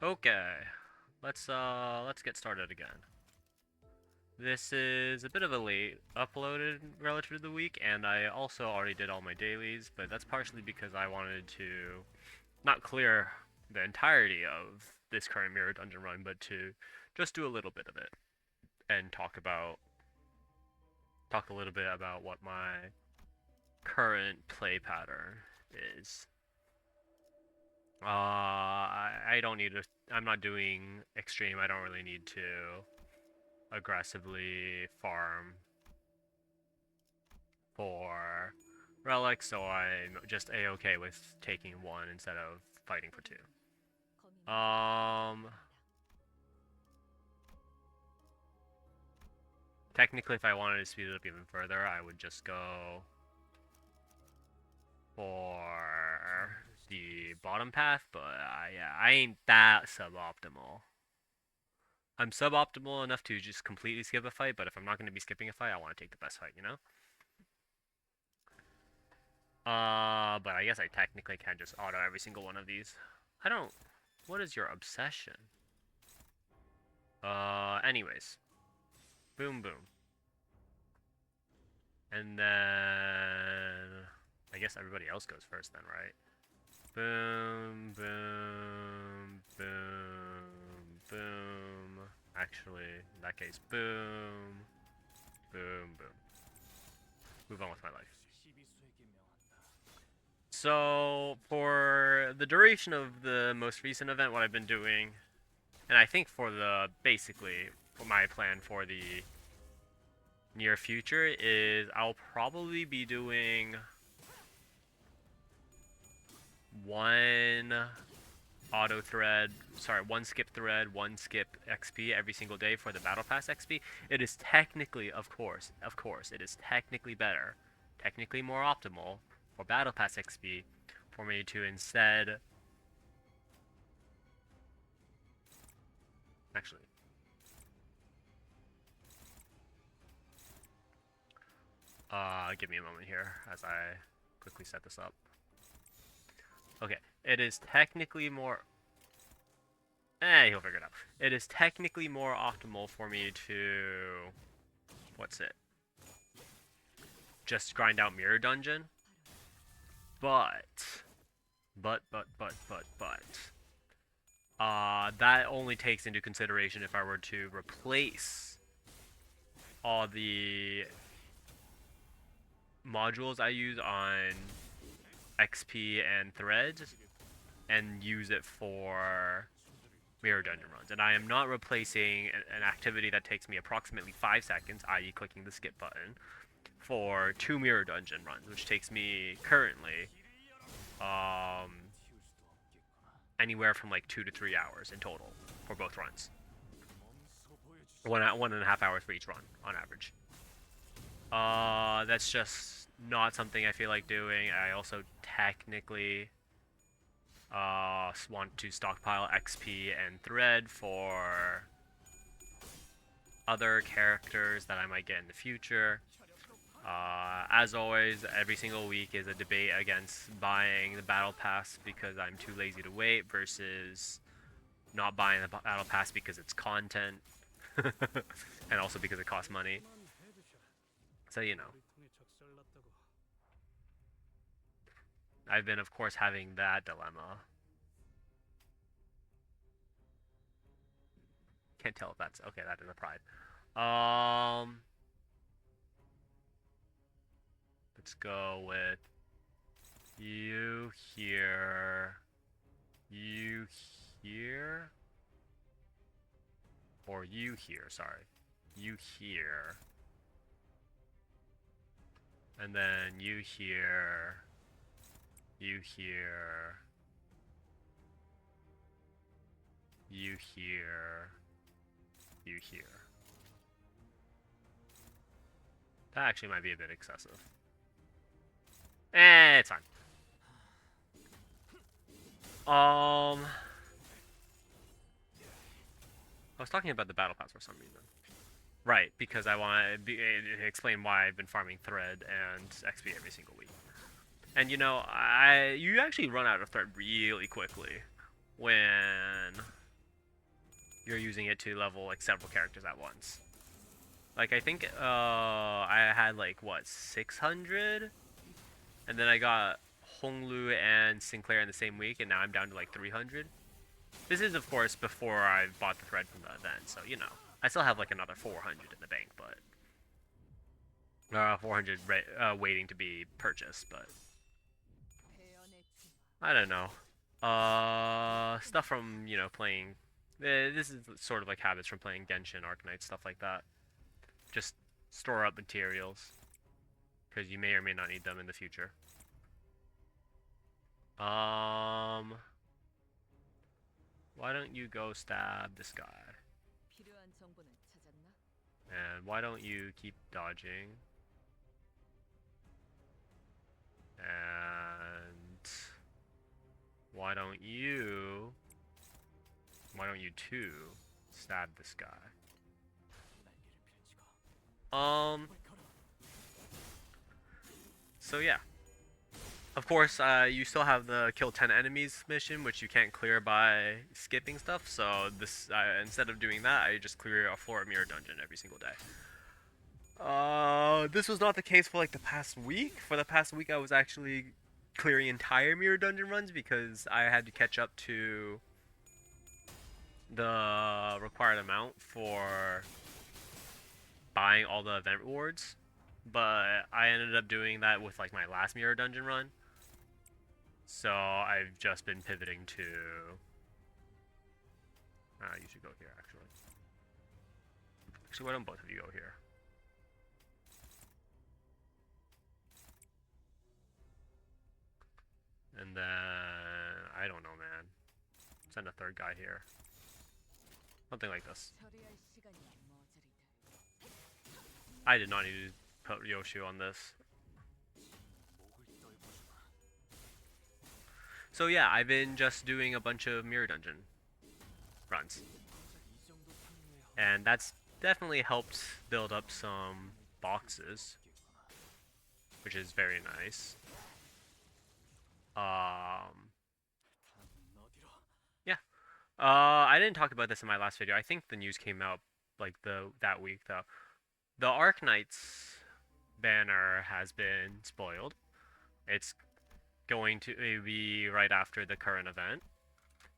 Okay, let's get started again. This is a bit of a late uploaded relative to the week, and I also already did all my dailies, but that's partially because I wanted to not clear the entirety of this current mirror dungeon run, but to just do a little bit of it and talk a little bit about what my current play pattern is. I don't need to. I'm not doing extreme. I don't really need to aggressively farm for relics, so I'm just a-okay with taking one instead of fighting for two. Um, Technically, if I wanted to speed it up even further, I would just go for the bottom path, but yeah, I ain't that suboptimal. I'm suboptimal enough to just completely skip a fight, but if I'm not going to be skipping a fight, I want to take the best fight, you know? But I guess I technically can just auto every single one of these. I don't... What is your obsession? Anyways. Boom, boom. And then... I guess everybody else goes first then, right? Boom, boom, boom, boom. Actually, in that case, boom, boom, boom. Move on with my life. So, for the duration of the most recent event, what I've been doing, and I think for the, basically, for my plan for the near future is I'll probably be doing one one skip thread, one skip XP every single day for the Battle Pass XP. It is technically, of course, it is technically better, technically more optimal for Battle Pass XP for me to instead, actually, give me a moment here as I quickly set this up. Okay, it is technically more he'll figure it out. It is technically more optimal for me to... What's it? Just grind out Mirror Dungeon. But... That only takes into consideration if I were to replace all the modules I use on XP and threads and use it for mirror dungeon runs. And I am not replacing an activity that takes me approximately 5 seconds, i.e. clicking the skip button, for 2 mirror dungeon runs, which takes me currently um, anywhere from like 2 to 3 hours in total for both runs. 1.5 hours for each run on average. That's just not something I feel like doing. I also technically want to stockpile XP and thread for other characters that I might get in the future. As always, every single week is a debate against buying the Battle Pass because I'm too lazy to wait versus not buying the Battle Pass because it's content and also because it costs money. So, you know. I've been, of course, having that dilemma. Can't tell if that's... Okay, that is a pride. Let's go with you here, you here, or you here, sorry. You here. And then you here, you here, you here, you here. That actually might be a bit excessive. It's fine. I was talking about the battle pass for some reason. Right, because I want to explain why I've been farming thread and XP every single week. And you know, you actually run out of thread really quickly when using it to level like several characters at once. Like I think I had like what 600, and then I got Honglu and Sinclair in the same week, and now I'm down to like 300. This is of course before I bought the thread from the event, so you know I still have like another 400 in the bank, but 400 waiting to be purchased, but I don't know. Stuff from, you know, playing. This is sort of like habits from playing Genshin, Arknight, stuff like that. Just store up materials, because you may or may not need them in the future. Why don't you go stab this guy? And why don't you keep dodging? And why don't you two stab this guy? So yeah. Of course, you still have the kill 10 enemies mission, which you can't clear by skipping stuff, so this instead of doing that, I just clear a floor mirror dungeon every single day. This was not the case for like the past week. For the past week, I was actually clearing entire mirror dungeon runs because I had to catch up to the required amount for buying all the event rewards. But I ended up doing that with like my last mirror dungeon run. So I've just been pivoting to... you should go here, actually. Actually, why don't both of you go here? And then... I don't know, man. Send a third guy here. Something like this. I did not need to put Yoshu on this. So yeah, I've been just doing a bunch of mirror dungeon runs. And that's definitely helped build up some boxes, which is very nice. Yeah. I didn't talk about this in my last video. I think the news came out like that week though. The Arknights banner has been spoiled. It's going to be right after the current event,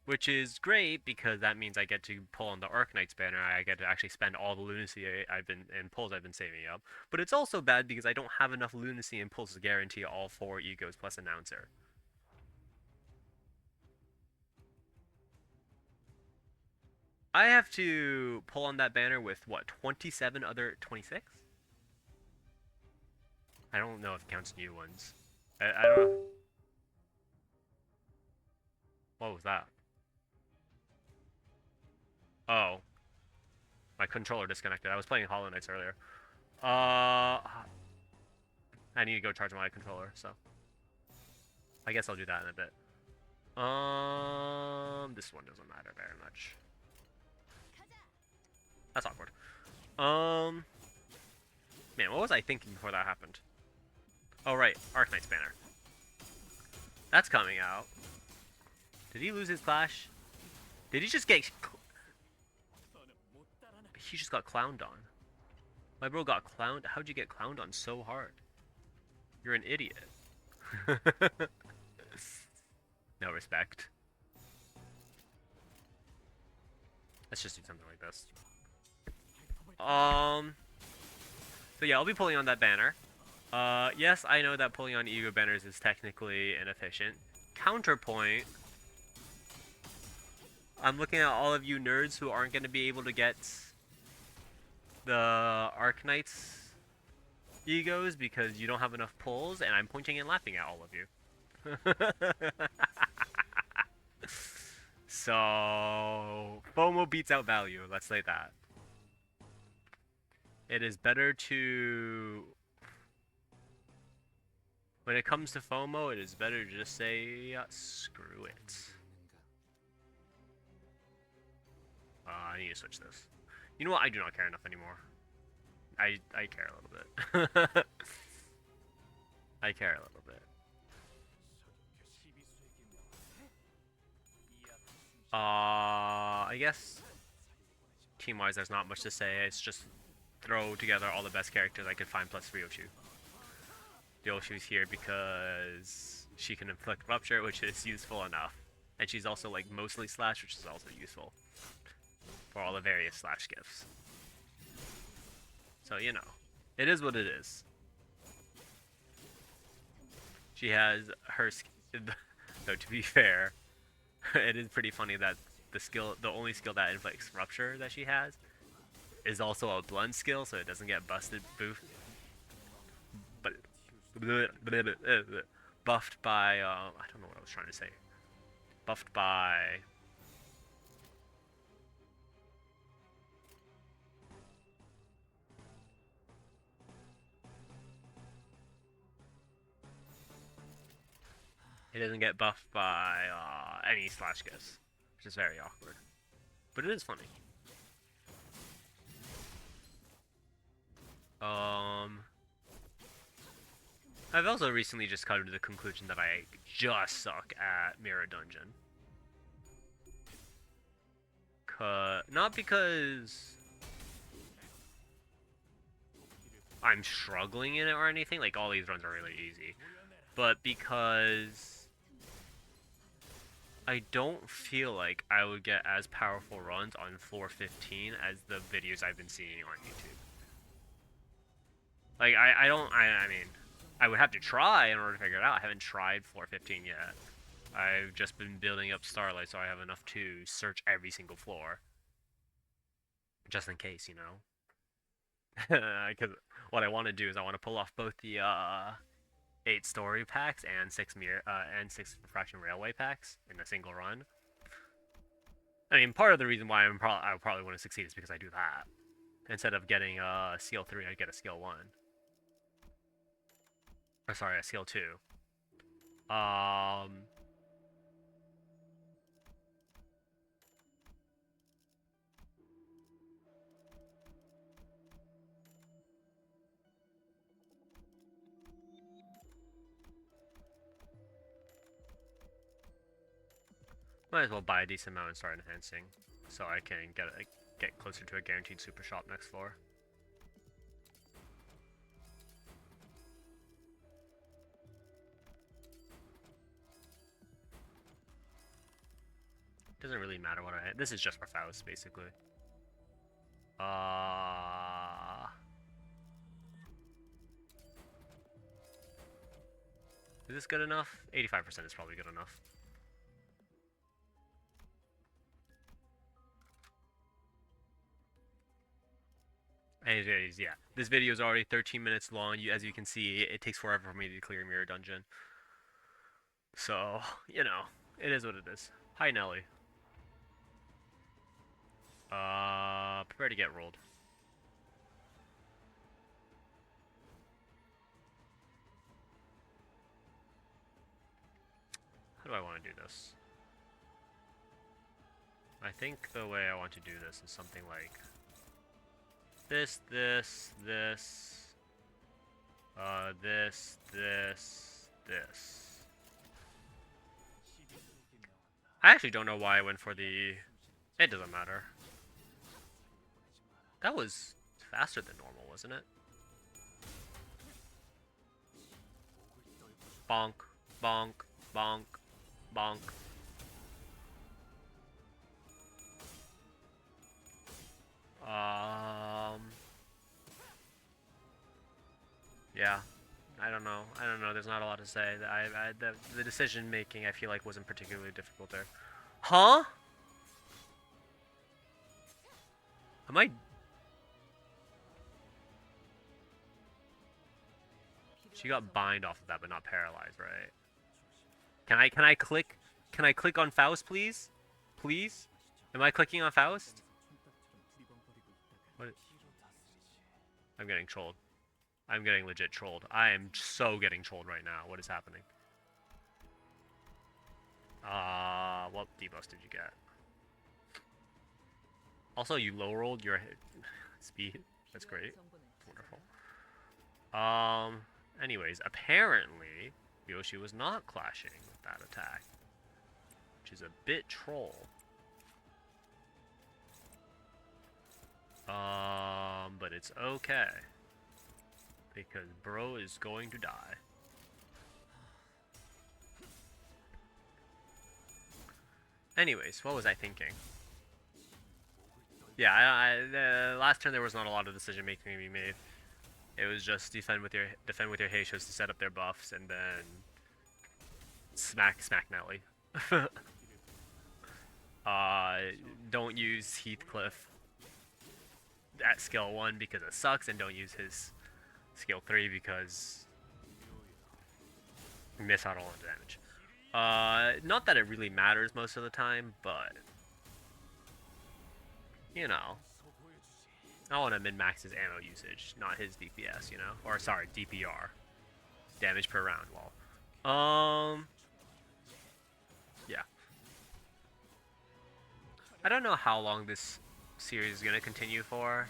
which is great because that means I get to pull on the Arknights banner. I get to actually spend all the lunacy and pulls I've been saving up. But it's also bad because I don't have enough lunacy and pulls to guarantee all 4 egos plus announcer. I have to pull on that banner with what, 27 other 26? I don't know if it counts new ones. I don't know. What was that? Oh. My controller disconnected. I was playing Hollow Knights earlier. I need to go charge my controller, so I guess I'll do that in a bit. This one doesn't matter very much. That's awkward. Man, what was I thinking before that happened? Oh right, Arknight's banner. That's coming out. Did he lose his clash? Did he just get... He just got clowned on. My bro got clowned. How'd you get clowned on so hard? You're an idiot. No respect. Let's just do something like this. So yeah, I'll be pulling on that banner. Yes, I know that pulling on ego banners is technically inefficient. Counterpoint, I'm looking at all of you nerds who aren't going to be able to get the Arknights egos because you don't have enough pulls, and I'm pointing and laughing at all of you. So, FOMO beats out value, let's say that. It is better to... When it comes to FOMO, it is better to just say, screw it. I need to switch this. You know what? I do not care enough anymore. I care a little bit. I care a little bit. I guess team-wise, there's not much to say. It's just throw together all the best characters I could find plus Ryoshu. Ryoshu's here because she can inflict rupture, which is useful enough. And she's also like mostly slash, which is also useful for all the various slash gifts. So, you know, it is what it is. She has her though to be fair, it is pretty funny that the only skill that inflicts rupture that she has is also a blunt skill, so it doesn't get busted but buffed by I don't know what I was trying to say. Buffed by it doesn't get buffed by any slash gifts, which is very awkward. But it is funny. I've also recently just come to the conclusion that I just suck at Mirror Dungeon. Not because I'm struggling in it or anything, like all these runs are really easy, but because I don't feel like I would get as powerful runs on floor 15 as the videos I've been seeing on YouTube. Like, I mean, I would have to try in order to figure it out. I haven't tried floor 15 yet. I've just been building up Starlight so I have enough to search every single floor. Just in case, you know? Because what I want to do is I want to pull off both the 8 story packs and 6 refraction railway packs in a single run. I mean, part of the reason why I probably want to succeed is because I do that. Instead of getting a Seal 3, I get a Seal 1. Or sorry, a Seal 2. Might as well buy a decent amount and start enhancing, so I can get closer to a guaranteed super shop next floor. Doesn't really matter what I. This is just for Faust, basically. Is this good enough? 85% is probably good enough. Anyways, yeah. This video is already 13 minutes long. As you can see, it takes forever for me to clear Mirror Dungeon. So, you know, it is what it is. Hi, Nelly. Prepare to get rolled. How do I want to do this? I think the way I want to do this is something like this, this, this. I actually don't know why I went for the... It doesn't matter. That was faster than normal, wasn't it? Bonk, bonk, bonk, bonk. Yeah. I don't know. There's not a lot to say. The decision making, I feel like, wasn't particularly difficult there. Huh? Am I... She got bind off of that, but not paralyzed, right? Can I click on Faust, please? Please? Am I clicking on Faust? What? I'm getting trolled. I'm getting legit trolled. I am so getting trolled right now. What is happening? What debuffs did you get? Also, you low rolled your speed. That's great. Wonderful. Anyways, apparently, Yoshi was not clashing with that attack, which is a bit troll. it's okay. Because bro is going to die. Anyways, what was I thinking? Yeah, the last turn there was not a lot of decision making to be made. It was just defend with your Heishos to set up their buffs and then smack Nelly. uh, don't use Heathcliff at skill 1 because it sucks, and don't use his skill 3 because you miss out on the damage. Not that it really matters most of the time, but you know, I want to min-max his ammo usage, not his DPS, you know? Or, sorry, DPR. Damage per round, lol. Yeah. I don't know how long this series is going to continue for.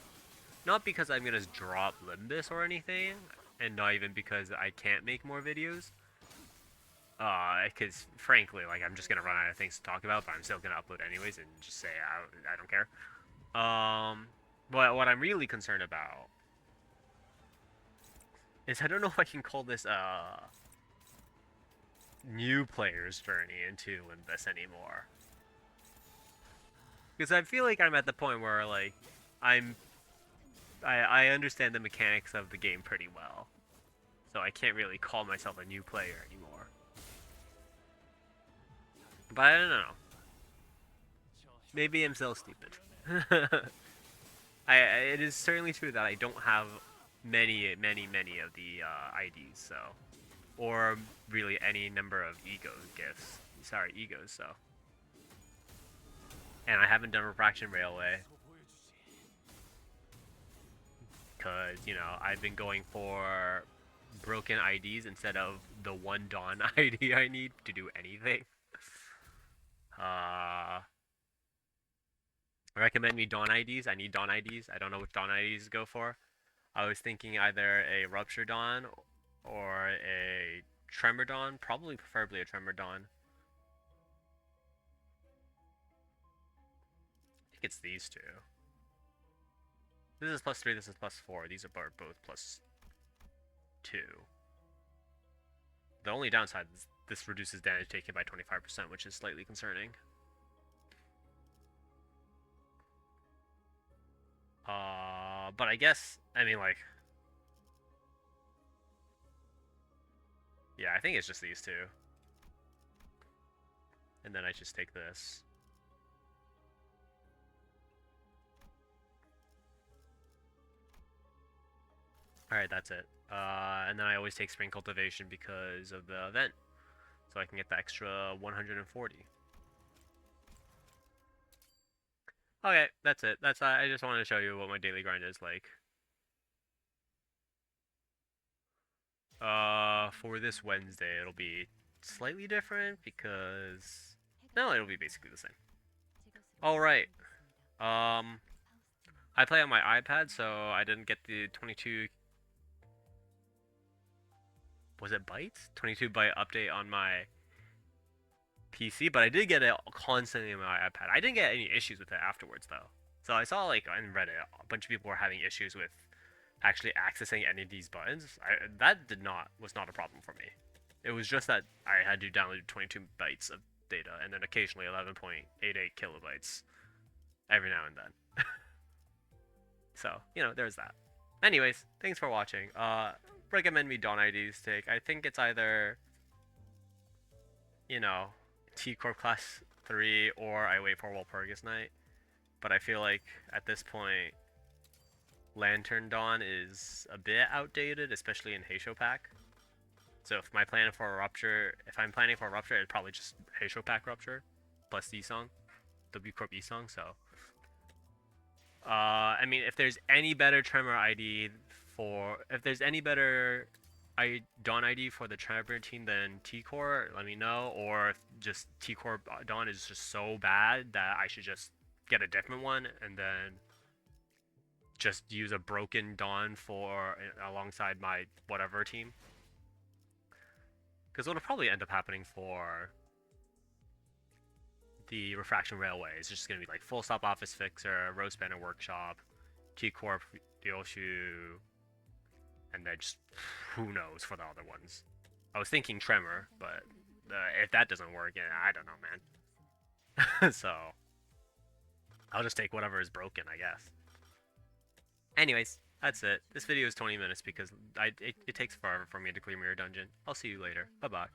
Not because I'm going to drop Limbus or anything, and not even because I can't make more videos. Because, frankly, like, I'm just going to run out of things to talk about, but I'm still going to upload anyways and just say I don't care. But what I'm really concerned about is I don't know if I can call this new player's journey into Limbus anymore. Because I feel like I'm at the point where like I understand the mechanics of the game pretty well. So I can't really call myself a new player anymore. But I don't know. Maybe I'm still stupid. It is certainly true that I don't have many of the IDs, so, or really any number of egos, so. And I haven't done Refraction Railway, because, you know, I've been going for broken IDs instead of the one Dawn ID I need to do anything. Recommend me Dawn IDs. I need Dawn IDs. I don't know which Dawn IDs to go for. I was thinking either a Rupture Dawn or a Tremor Dawn, probably preferably a Tremor Dawn. I think it's these two. This is +3, this is +4. These are both +2. The only downside is this reduces damage taken by 25%, which is slightly concerning. But I guess, I mean, like, yeah, I think it's just these two. And then I just take this. Alright, that's it. And then I always take Spring Cultivation because of the event. So I can get the extra 140. Okay, that's it. I just wanted to show you what my daily grind is like. For this Wednesday, it'll be slightly different because... No, it'll be basically the same. Alright. I play on my iPad, so I didn't get the 22... Was it bytes? 22 byte update on my PC, but I did get it constantly on my iPad. I didn't get any issues with it afterwards, though. So I saw, like, on Reddit, a bunch of people were having issues with actually accessing any of these buttons. That was not a problem for me. It was just that I had to download 22 bytes of data and then occasionally 11.88 kilobytes every now and then. So, you know, there's that. Anyways, thanks for watching. Recommend me Dawn IDs take. I think it's either, you know, T Corp class 3 or I wait for Walpurgis Night. But I feel like at this point, Lantern Dawn is a bit outdated, especially in Heisho Pack. So if I'm planning for a Rupture, it's probably just Heisho Pack Rupture plus E-Song, W Corp E-Song. So, I mean, if there's any better Tremor ID if there's any better Dawn ID for the Tremor team than T-Core, let me know. Or if just T-Core Dawn is just so bad that I should just get a different one and then just use a broken Dawn alongside my whatever team. Because what'll probably end up happening for the Refraction Railway is just going to be like Full Stop Office Fixer, Roast Banner Workshop, Key Corp, Yoshu, and then just who knows for the other ones. I was thinking Tremor, but if that doesn't work, yeah, I don't know, man. So I'll just take whatever is broken, I guess. Anyways, that's it. This video is 20 minutes because it takes forever for me to clear Mirror Dungeon. I'll see you later. Bye bye.